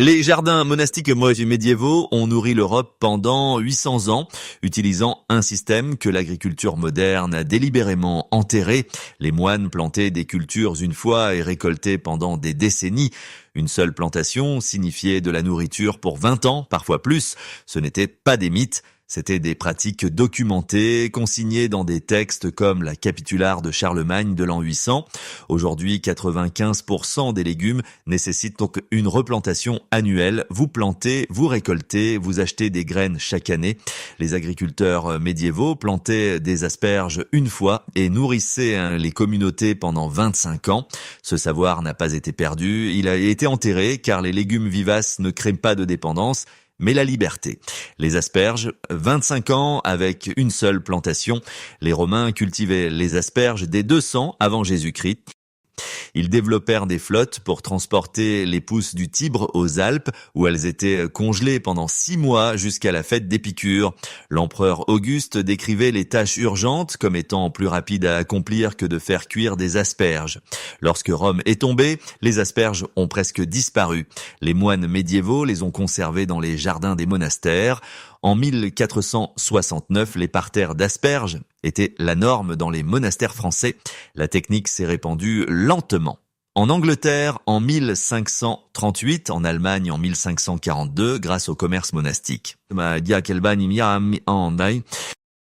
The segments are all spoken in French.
Les jardins monastiques médiévaux ont nourri l'Europe pendant 800 ans, utilisant un système que l'agriculture moderne a délibérément enterré. Les moines plantaient des cultures une fois et récoltaient pendant des décennies. Une seule plantation signifiait de la nourriture pour 20 ans, parfois plus. Ce n'étaient pas des mythes. C'étaient des pratiques documentées, consignées dans des textes comme la capitulaire de Charlemagne de l'an 800. Aujourd'hui, 95% des légumes nécessitent donc une replantation annuelle. Vous plantez, vous récoltez, vous achetez des graines chaque année. Les agriculteurs médiévaux plantaient des asperges une fois et nourrissaient les communautés pendant 25 ans. Ce savoir n'a pas été perdu, il a été enterré car les légumes vivaces ne créent pas de dépendance, mais la liberté. Les asperges, 25 ans avec une seule plantation. Les Romains cultivaient les asperges dès 200 avant Jésus-Christ. Ils développèrent des flottes pour transporter les pousses du Tibre aux Alpes, où elles étaient congelées pendant 6 mois jusqu'à la fête d'Épicure. L'empereur Auguste décrivait les tâches urgentes comme étant plus rapides à accomplir que de faire cuire des asperges. Lorsque Rome est tombée, les asperges ont presque disparu. Les moines médiévaux les ont conservées dans les jardins des monastères. En 1469, les parterres d'asperges étaient la norme dans les monastères français. La technique s'est répandue lentement. En Angleterre, en 1538, en Allemagne en 1542, grâce au commerce monastique.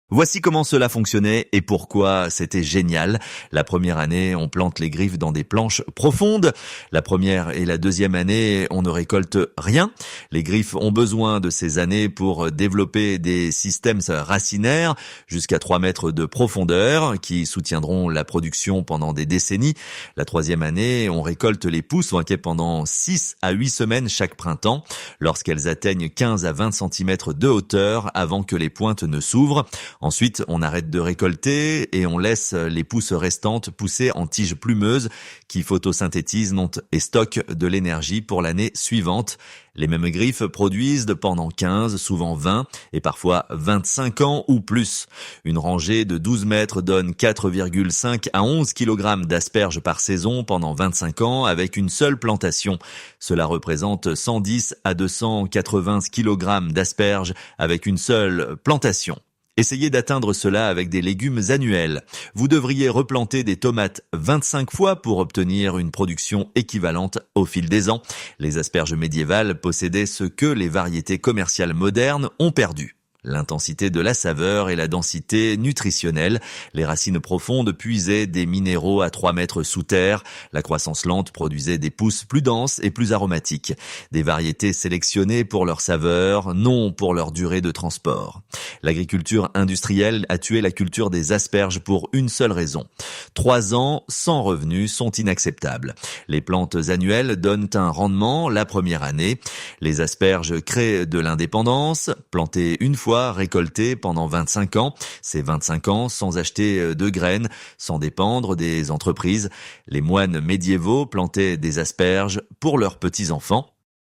Voici comment cela fonctionnait et pourquoi c'était génial. La première année, on plante les griffes dans des planches profondes. La première et la deuxième année, on ne récolte rien. Les griffes ont besoin de ces années pour développer des systèmes racinaires jusqu'à 3 mètres de profondeur qui soutiendront la production pendant des décennies. La troisième année, on récolte les pousses pendant 6 à 8 semaines chaque printemps lorsqu'elles atteignent 15 à 20 cm de hauteur avant que les pointes ne s'ouvrent. Ensuite, on arrête de récolter et on laisse les pousses restantes pousser en tiges plumeuses qui photosynthétisent et stockent de l'énergie pour l'année suivante. Les mêmes griffes produisent pendant 15, souvent 20 et parfois 25 ans ou plus. Une rangée de 12 mètres donne 4,5 à 11 kg d'asperges par saison pendant 25 ans avec une seule plantation. Cela représente 110 à 280 kg d'asperges avec une seule plantation. Essayez d'atteindre cela avec des légumes annuels. Vous devriez replanter des tomates 25 fois pour obtenir une production équivalente au fil des ans. Les asperges médiévales possédaient ce que les variétés commerciales modernes ont perdu: l'intensité de la saveur et la densité nutritionnelle. Les racines profondes puisaient des minéraux à 3 mètres sous terre. La croissance lente produisait des pousses plus denses et plus aromatiques. Des variétés sélectionnées pour leur saveur, non pour leur durée de transport. L'agriculture industrielle a tué la culture des asperges pour une seule raison: 3 ans sans revenus sont inacceptables. Les plantes annuelles donnent un rendement la première année. Les asperges créent de l'indépendance. Plantées une fois, récoltées pendant 25 ans. Ces 25 ans sans acheter de graines, sans dépendre des entreprises. Les moines médiévaux plantaient des asperges pour leurs petits-enfants.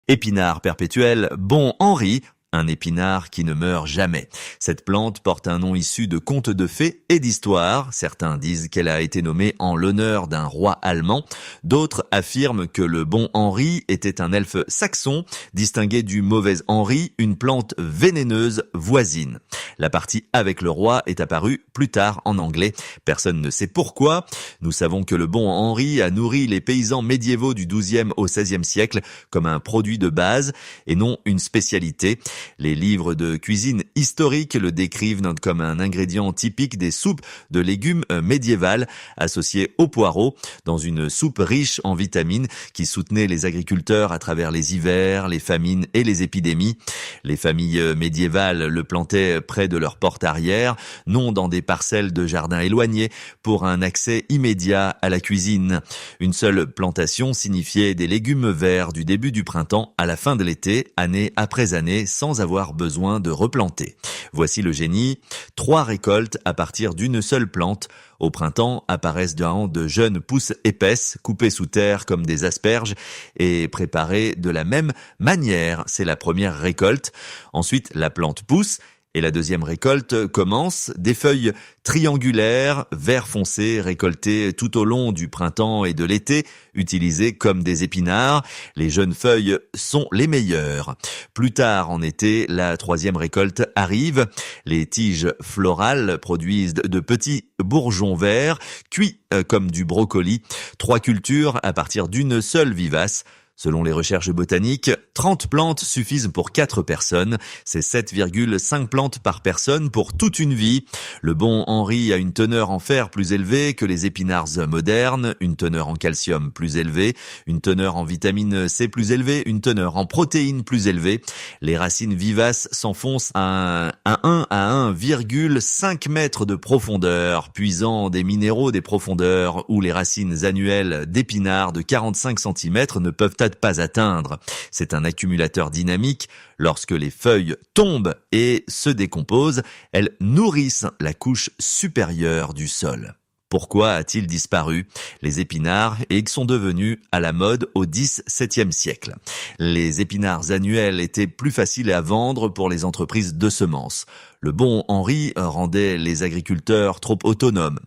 Épinard perpétuel, bon Henri, un épinard qui ne meurt jamais. Cette plante porte un nom issu de contes de fées et d'histoires. Certains disent qu'elle a été nommée en l'honneur d'un roi allemand. D'autres affirment que le bon Henri était un elfe saxon, distingué du mauvais Henri, une plante vénéneuse voisine. La partie avec le roi est apparue plus tard en anglais. Personne ne sait pourquoi. Nous savons que le bon Henri a nourri les paysans médiévaux du XIIe au XVIe siècle comme un produit de base et non une spécialité. Les livres de cuisine historique le décrivent comme un ingrédient typique des soupes de légumes médiévales associées aux poireaux, dans une soupe riche en vitamines qui soutenait les agriculteurs à travers les hivers, les famines et les épidémies. Les familles médiévales le plantaient près de leur porte arrière, non dans des parcelles de jardins éloignés, pour un accès immédiat à la cuisine. Une seule plantation signifiait des légumes verts du début du printemps à la fin de l'été, année après année, sans avoir besoin de replanter. Voici le génie: 3 récoltes à partir d'une seule plante. Au printemps apparaissent de jeunes pousses épaisses, coupées sous terre comme des asperges et préparées de la même manière. C'est la première récolte. Ensuite, la plante pousse Et la deuxième récolte commence, des feuilles triangulaires, vert foncé, récoltées tout au long du printemps et de l'été, utilisées comme des épinards. Les jeunes feuilles sont les meilleures. Plus tard en été, la troisième récolte arrive. Les tiges florales produisent de petits bourgeons verts, cuits comme du brocoli. 3 cultures à partir d'une seule vivace. Selon les recherches botaniques, 30 plantes suffisent pour 4 personnes. C'est 7,5 plantes par personne pour toute une vie. Le bon Henri a une teneur en fer plus élevée que les épinards modernes, une teneur en calcium plus élevée, une teneur en vitamine C plus élevée, une teneur en protéines plus élevée. Les racines vivaces s'enfoncent à 1 à 1,5 mètres de profondeur, puisant des minéraux des profondeurs où les racines annuelles d'épinards de 45 cm ne peuvent pas atteindre. C'est un accumulateur dynamique. Lorsque les feuilles tombent et se décomposent, elles nourrissent la couche supérieure du sol. Pourquoi a-t-il disparu? Les épinards sont devenus à la mode au XVIIe siècle. Les épinards annuels étaient plus faciles à vendre pour les entreprises de semences. Le bon Henri rendait les agriculteurs trop autonomes.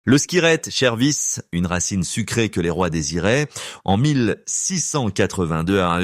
Le skirette chervis, une racine sucrée que les rois désiraient. En 1682 à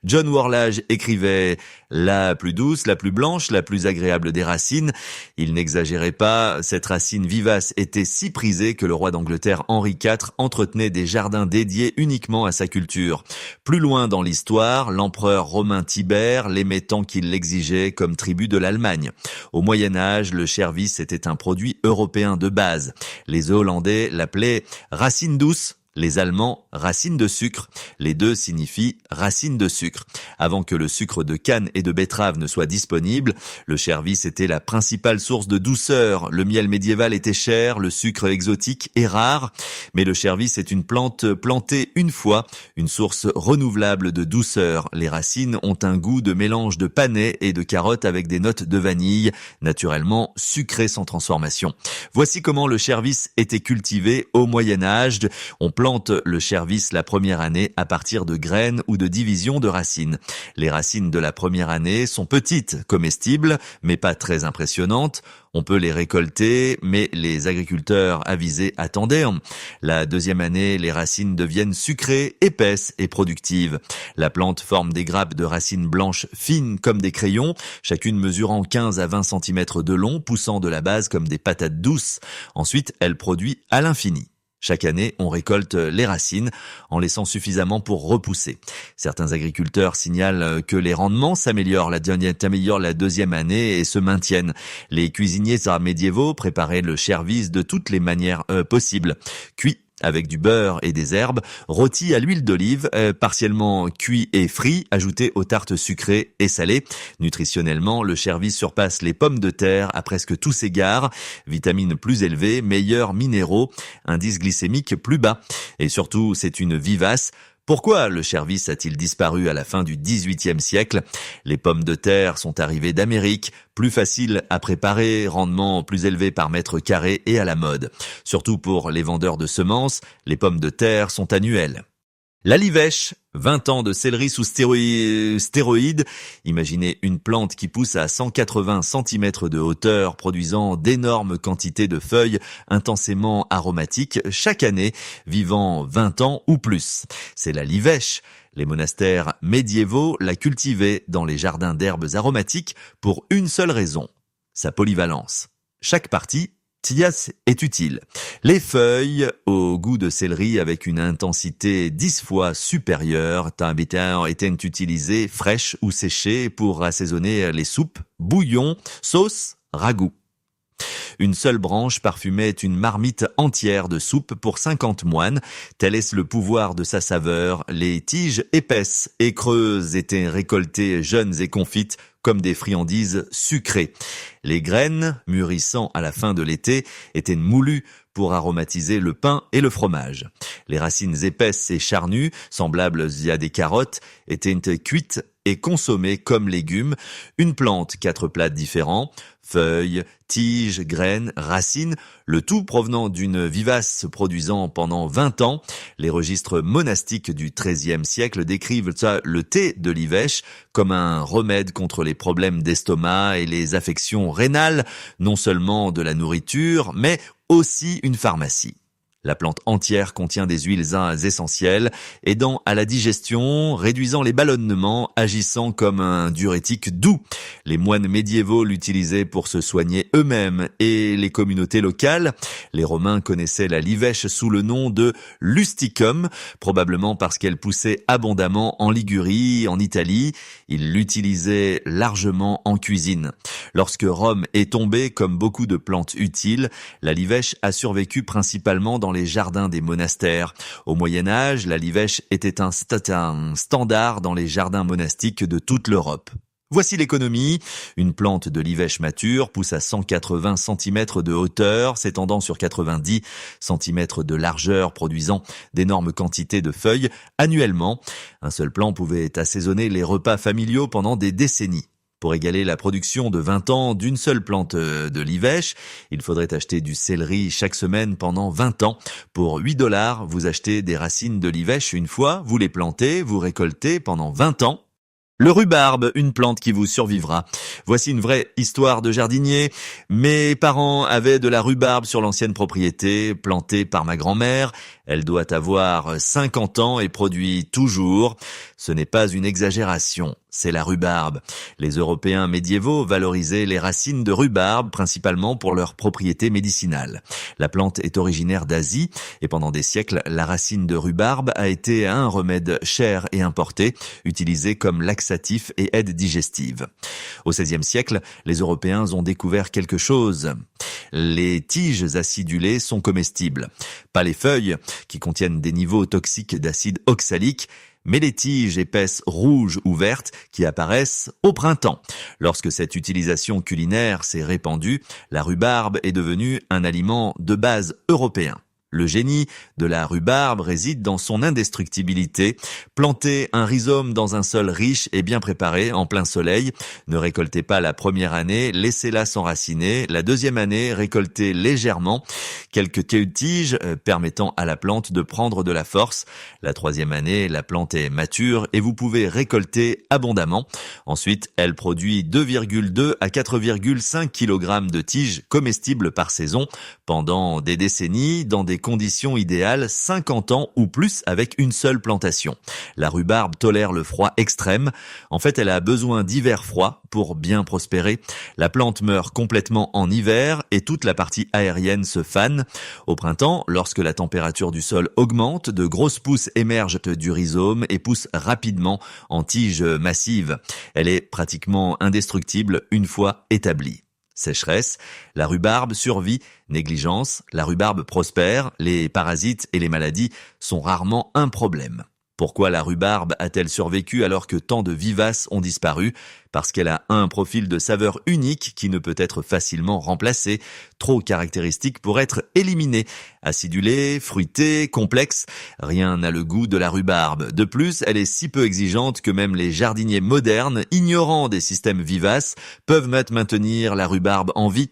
John Worlage écrivait « La plus douce, la plus blanche, la plus agréable des racines ». Il n'exagérait pas, cette racine vivace était si prisée que le roi d'Angleterre Henri IV entretenait des jardins dédiés uniquement à sa culture. Plus loin dans l'histoire, l'empereur romain Tibère l'aimait tant qu'il l'exigeait comme tribut de l'Allemagne. Au Moyen-Âge, le chervis était un produit européen de base. Les Hollandais l'appelaient racine douce, les Allemands racine de sucre. Les deux signifient racine de sucre. Avant que le sucre de canne et de betterave ne soit disponible, le chervis était la principale source de douceur. Le miel médiéval était cher, le sucre exotique est rare, mais le chervis est une plante plantée une fois, une source renouvelable de douceur. Les racines ont un goût de mélange de panais et de carottes avec des notes de vanille, naturellement sucrées sans transformation. Voici comment le chervis était cultivé au Moyen-Âge. On plante le chervis la première année à partir de graines ou de divisions de racines. Les racines de la première année sont petites, comestibles, mais pas très impressionnantes. On peut les récolter, mais les agriculteurs avisés attendaient. La deuxième année, les racines deviennent sucrées, épaisses et productives. La plante forme des grappes de racines blanches fines comme des crayons, chacune mesurant 15 à 20 cm de long, poussant de la base comme des patates douces. Ensuite, elle produit à l'infini. Chaque année, on récolte les racines en laissant suffisamment pour repousser. Certains agriculteurs signalent que les rendements s'améliorent la deuxième année et se maintiennent. Les cuisiniers médiévaux préparaient le chervis de toutes les manières possibles. Cuit avec du beurre et des herbes, rôti à l'huile d'olive, partiellement cuit et frit, ajouté aux tartes sucrées et salées. Nutritionnellement, le chervis surpasse les pommes de terre à presque tous égards. Vitamines plus élevées, meilleurs minéraux, indice glycémique plus bas. Et surtout, c'est une vivace. Pourquoi le chervis a-t-il disparu à la fin du XVIIIe siècle? Les pommes de terre sont arrivées d'Amérique, plus faciles à préparer, rendement plus élevé par mètre carré et à la mode. Surtout pour les vendeurs de semences, les pommes de terre sont annuelles. La livèche, 20 ans de céleri sous stéroïdes. Imaginez une plante qui pousse à 180 cm de hauteur, produisant d'énormes quantités de feuilles intensément aromatiques chaque année, vivant 20 ans ou plus. C'est la livèche. Les monastères médiévaux la cultivaient dans les jardins d'herbes aromatiques pour une seule raison, sa polyvalence. Chaque partie est utile. Les feuilles, au goût de céleri avec une intensité 10 fois supérieure, étaient utilisées fraîches ou séchées pour assaisonner les soupes, bouillons, sauces, ragoûts. Une seule branche parfumait une marmite entière de soupe pour 50 moines. Tel est le pouvoir de sa saveur. Les tiges épaisses et creuses étaient récoltées jeunes et confites comme des friandises sucrées. Les graines, mûrissant à la fin de l'été, étaient moulues pour aromatiser le pain et le fromage. Les racines épaisses et charnues, semblables à des carottes, étaient cuites et consommée comme légume. Une plante, 4 plats différents, feuilles, tiges, graines, racines, le tout provenant d'une vivace produisant pendant 20 ans. Les registres monastiques du XIIIe siècle décrivent le thé de l'ivèche comme un remède contre les problèmes d'estomac et les affections rénales, non seulement de la nourriture, mais aussi une pharmacie. La plante entière contient des huiles essentielles, aidant à la digestion, réduisant les ballonnements, agissant comme un diurétique doux. Les moines médiévaux l'utilisaient pour se soigner eux-mêmes et les communautés locales. Les Romains connaissaient la livèche sous le nom de lusticum, probablement parce qu'elle poussait abondamment en Ligurie, en Italie. Ils l'utilisaient largement en cuisine. Lorsque Rome est tombée, comme beaucoup de plantes utiles, la livèche a survécu principalement dans les jardins des monastères. Au Moyen-Âge, la livèche était un standard dans les jardins monastiques de toute l'Europe. Voici l'économie. Une plante de livèche mature pousse à 180 cm de hauteur, s'étendant sur 90 cm de largeur, produisant d'énormes quantités de feuilles annuellement. Un seul plant pouvait assaisonner les repas familiaux pendant des décennies. Pour égaler la production de 20 ans d'une seule plante de livèche, il faudrait acheter du céleri chaque semaine pendant 20 ans. Pour $8, vous achetez des racines de livèche une fois, vous les plantez, vous récoltez pendant 20 ans. Le rhubarbe, une plante qui vous survivra. Voici une vraie histoire de jardinier. Mes parents avaient de la rhubarbe sur l'ancienne propriété, plantée par ma grand-mère. Elle doit avoir 50 ans et produit toujours. Ce n'est pas une exagération, c'est la rhubarbe. Les Européens médiévaux valorisaient les racines de rhubarbe, principalement pour leurs propriétés médicinales. La plante est originaire d'Asie et pendant des siècles, la racine de rhubarbe a été un remède cher et importé, utilisé comme laxatif et aide digestive. Au XVIe siècle, les Européens ont découvert quelque chose. Les tiges acidulées sont comestibles. Pas les feuilles, qui contiennent des niveaux toxiques d'acide oxalique, mais les tiges épaisses rouges ou vertes qui apparaissent au printemps. Lorsque cette utilisation culinaire s'est répandue, la rhubarbe est devenue un aliment de base européen. Le génie de la rhubarbe réside dans son indestructibilité. Plantez un rhizome dans un sol riche et bien préparé, en plein soleil. Ne récoltez pas la première année, laissez-la s'enraciner. La deuxième année, récoltez légèrement, quelques tiges permettant à la plante de prendre de la force. La troisième année, la plante est mature et vous pouvez récolter abondamment. Ensuite, elle produit 2,2 à 4,5 kg de tiges comestibles par saison pendant des décennies, dans des conditions idéales, 50 ans ou plus avec une seule plantation. La rhubarbe tolère le froid extrême. En fait, elle a besoin d'hiver froid pour bien prospérer. La plante meurt complètement en hiver et toute la partie aérienne se fane. Au printemps, lorsque la température du sol augmente, de grosses pousses émergent du rhizome et poussent rapidement en tiges massives. Elle est pratiquement indestructible une fois établie. Sécheresse, la rhubarbe survit, négligence, la rhubarbe prospère, les parasites et les maladies sont rarement un problème. Pourquoi la rhubarbe a-t-elle survécu alors que tant de vivaces ont disparu ? Parce qu'elle a un profil de saveur unique qui ne peut être facilement remplacé, trop caractéristique pour être éliminé. Acidulée, fruitée, complexe, rien n'a le goût de la rhubarbe. De plus, elle est si peu exigeante que même les jardiniers modernes, ignorant des systèmes vivaces, peuvent maintenir la rhubarbe en vie.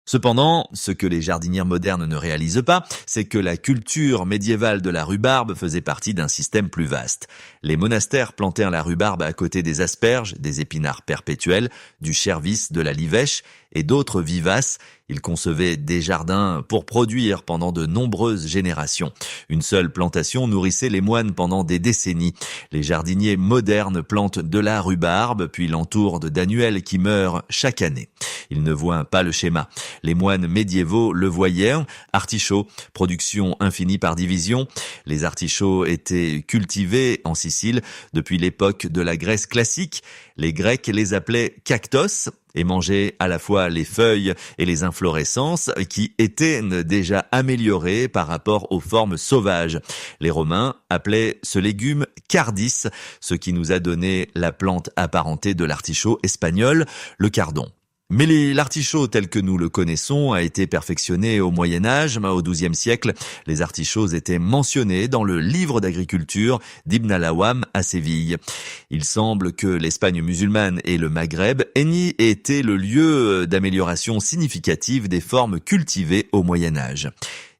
Cependant, ce que les jardiniers modernes ne réalisent pas, c'est que la culture médiévale de la rhubarbe faisait partie d'un système plus vaste. Les monastères plantèrent la rhubarbe à côté des asperges, des épinards perpétuels, du chervis, de la livèche et d'autres vivaces. Ils concevaient des jardins pour produire pendant de nombreuses générations. Une seule plantation nourrissait les moines pendant des décennies. Les jardiniers modernes plantent de la rhubarbe, puis l'entourent d'annuels qui meurent chaque année. Ils ne voient pas le schéma. Les moines médiévaux le voyaient. Artichauts, production infinie par division. Les artichauts étaient cultivés en Sicile depuis l'époque de la Grèce classique. Les Grecs les appelaient cactos et mangeaient à la fois les feuilles et les inflorescences qui étaient déjà améliorées par rapport aux formes sauvages. Les Romains appelaient ce légume cardis, ce qui nous a donné la plante apparentée de l'artichaut espagnol, le cardon. Mais l'artichaut tel que nous le connaissons a été perfectionné au Moyen-Âge. Au XIIe siècle, les artichauts étaient mentionnés dans le livre d'agriculture d'Ibn al-Awwam à Séville. Il semble que l'Espagne musulmane et le Maghreb aient été le lieu d'amélioration significative des formes cultivées au Moyen-Âge.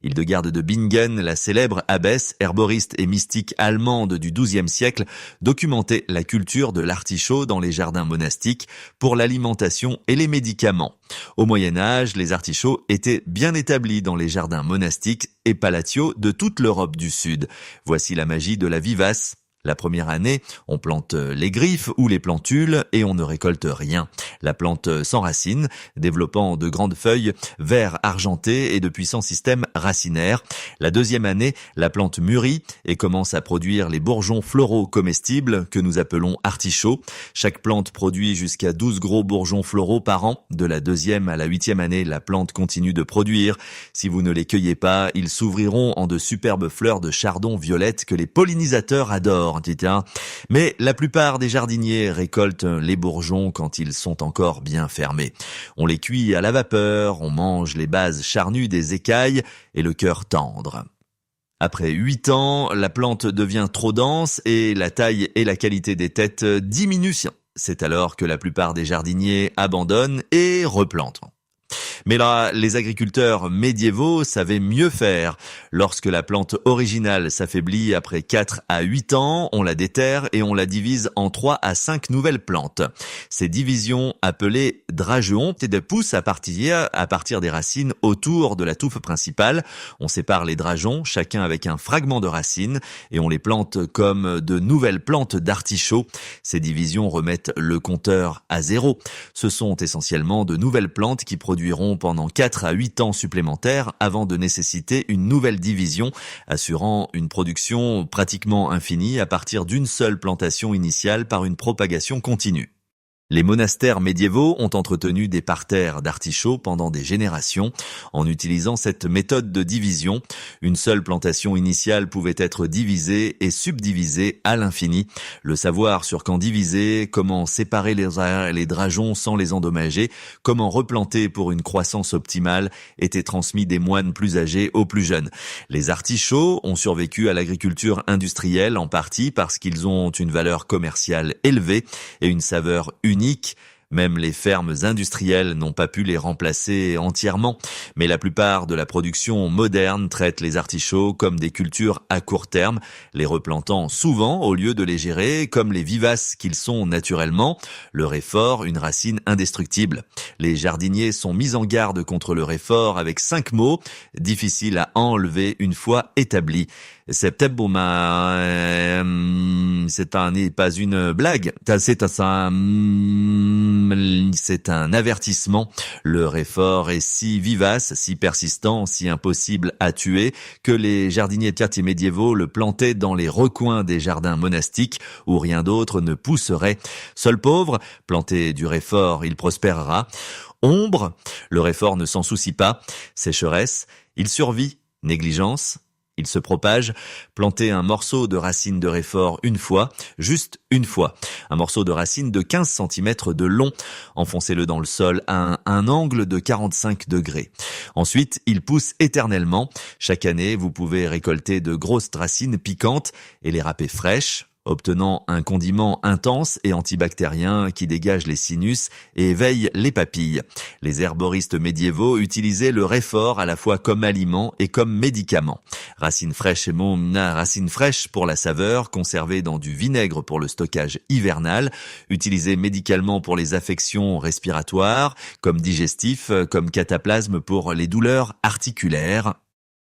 Hildegarde de Bingen, la célèbre abbesse, herboriste et mystique allemande du XIIe siècle, documentait la culture de l'artichaut dans les jardins monastiques pour l'alimentation et les médicaments. Au Moyen-Âge, les artichauts étaient bien établis dans les jardins monastiques et palatiaux de toute l'Europe du Sud. Voici la magie de la vivace. La première année, on plante les griffes ou les plantules et on ne récolte rien. La plante s'enracine, développant de grandes feuilles vert argentées et de puissants systèmes racinaires. La deuxième année, la plante mûrit et commence à produire les bourgeons floraux comestibles que nous appelons artichauts. Chaque plante produit jusqu'à 12 gros bourgeons floraux par an. De la deuxième à la huitième année, la plante continue de produire. Si vous ne les cueillez pas, ils s'ouvriront en de superbes fleurs de chardon violette que les pollinisateurs adorent. Mais la plupart des jardiniers récoltent les bourgeons quand ils sont encore bien fermés. On les cuit à la vapeur, on mange les bases charnues des écailles et le cœur tendre. Après 8 ans, la plante devient trop dense et la taille et la qualité des têtes diminuent. C'est alors que la plupart des jardiniers abandonnent et replantent. Mais là, les agriculteurs médiévaux savaient mieux faire. Lorsque la plante originale s'affaiblit après 4 à 8 ans, on la déterre et on la divise en 3 à 5 nouvelles plantes. Ces divisions, appelées drageontes, poussent à partir des racines autour de la touffe principale. On sépare les drageons, chacun avec un fragment de racine, et on les plante comme de nouvelles plantes d'artichaut. Ces divisions remettent le compteur à 0. Ce sont essentiellement de nouvelles plantes qui produiront pendant 4 à 8 ans supplémentaires avant de nécessiter une nouvelle division, assurant une production pratiquement infinie à partir d'une seule plantation initiale par une propagation continue. Les monastères médiévaux ont entretenu des parterres d'artichauts pendant des générations en utilisant cette méthode de division. Une seule plantation initiale pouvait être divisée et subdivisée à l'infini. Le savoir sur quand diviser, comment séparer les drageons sans les endommager, comment replanter pour une croissance optimale était transmis des moines plus âgés aux plus jeunes. Les artichauts ont survécu à l'agriculture industrielle en partie parce qu'ils ont une valeur commerciale élevée et une saveur unique. Même les fermes industrielles n'ont pas pu les remplacer entièrement, mais la plupart de la production moderne traite les artichauts comme des cultures à court terme, les replantant souvent au lieu de les gérer comme les vivaces qu'ils sont naturellement, le réfort, une racine indestructible. Les jardiniers sont mis en garde contre le réfort avec 5 mots, difficiles à enlever une fois établis. C'est pas une blague, c'est un avertissement. Le réfort est si vivace, si persistant, si impossible à tuer que les jardiniers quartiers médiévaux le plantaient dans les recoins des jardins monastiques où rien d'autre ne pousserait. Seul pauvre, planté du réfort, il prospérera. Ombre, le réfort ne s'en soucie pas. Sécheresse, il survit. Négligence, il se propage. Plantez un morceau de racine de réfort une fois, juste une fois. Un morceau de racine de 15 cm de long. Enfoncez-le dans le sol à un angle de 45 degrés. Ensuite, il pousse éternellement. Chaque année, vous pouvez récolter de grosses racines piquantes et les râper fraîches, obtenant un condiment intense et antibactérien qui dégage les sinus et éveille les papilles. Les herboristes médiévaux utilisaient le réfort à la fois comme aliment et comme médicament. Racines fraîches racines fraîches pour la saveur, conservées dans du vinaigre pour le stockage hivernal, utilisées médicalement pour les affections respiratoires, comme digestif, comme cataplasme pour les douleurs articulaires.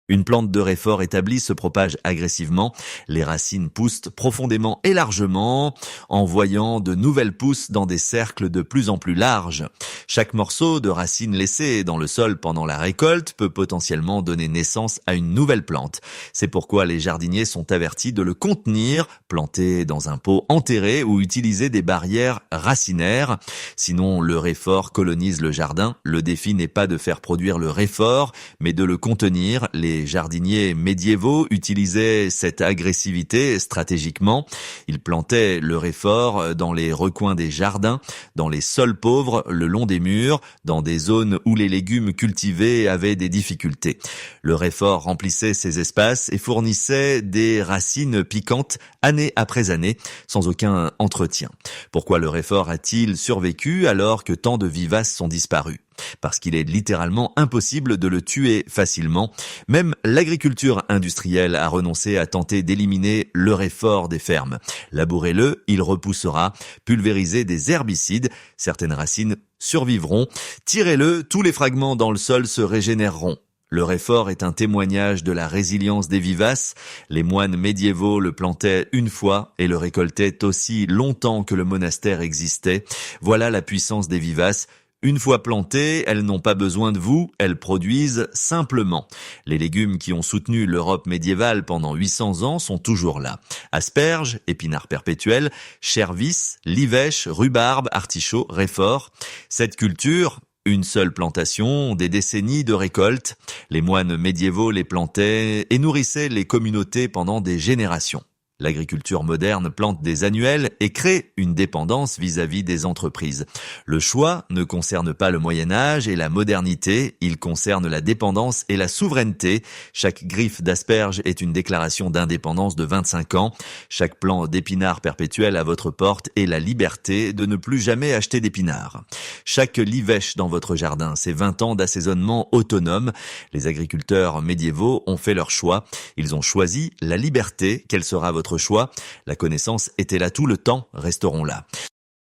Une plante de réfort établie se propage agressivement. Les racines poussent profondément et largement, envoyant de nouvelles pousses dans des cercles de plus en plus larges. Chaque morceau de racine laissé dans le sol pendant la récolte peut potentiellement donner naissance à une nouvelle plante. C'est pourquoi les jardiniers sont avertis de le contenir, planter dans un pot enterré ou utiliser des barrières racinaires. Sinon, le réfort colonise le jardin. Le défi n'est pas de faire produire le réfort, mais de le contenir. Les Les jardiniers médiévaux utilisaient cette agressivité stratégiquement. Ils plantaient le réfort dans les recoins des jardins, dans les sols pauvres, le long des murs, dans des zones où les légumes cultivés avaient des difficultés. Le réfort remplissait ces espaces et fournissait des racines piquantes année après année, sans aucun entretien. Pourquoi le réfort a-t-il survécu alors que tant de vivaces sont disparus ? Parce qu'il est littéralement impossible de le tuer facilement. Même l'agriculture industrielle a renoncé à tenter d'éliminer le réfort des fermes. Labourez-le, il repoussera. Pulvérisez des herbicides, certaines racines survivront. Tirez-le, tous les fragments dans le sol se régénéreront. Le réfort est un témoignage de la résilience des vivaces. Les moines médiévaux le plantaient une fois et le récoltaient aussi longtemps que le monastère existait. Voilà la puissance des vivaces. Une fois plantées, elles n'ont pas besoin de vous, elles produisent simplement. Les légumes qui ont soutenu l'Europe médiévale pendant 800 ans sont toujours là. Asperges, épinards perpétuels, chervis, livèche, rhubarbe, artichaut, réfort. Cette culture, une seule plantation, des décennies de récoltes. Les moines médiévaux les plantaient et nourrissaient les communautés pendant des générations. L'agriculture moderne plante des annuels et crée une dépendance vis-à-vis des entreprises. Le choix ne concerne pas le Moyen-Âge et la modernité, il concerne la dépendance et la souveraineté. Chaque griffe d'asperge est une déclaration d'indépendance de 25 ans. Chaque plant d'épinards perpétuel à votre porte est la liberté de ne plus jamais acheter d'épinards. Chaque livèche dans votre jardin, c'est 20 ans d'assaisonnement autonome. Les agriculteurs médiévaux ont fait leur choix. Ils ont choisi la liberté. Quel sera votre choix ? La connaissance était là tout le temps, resteront là.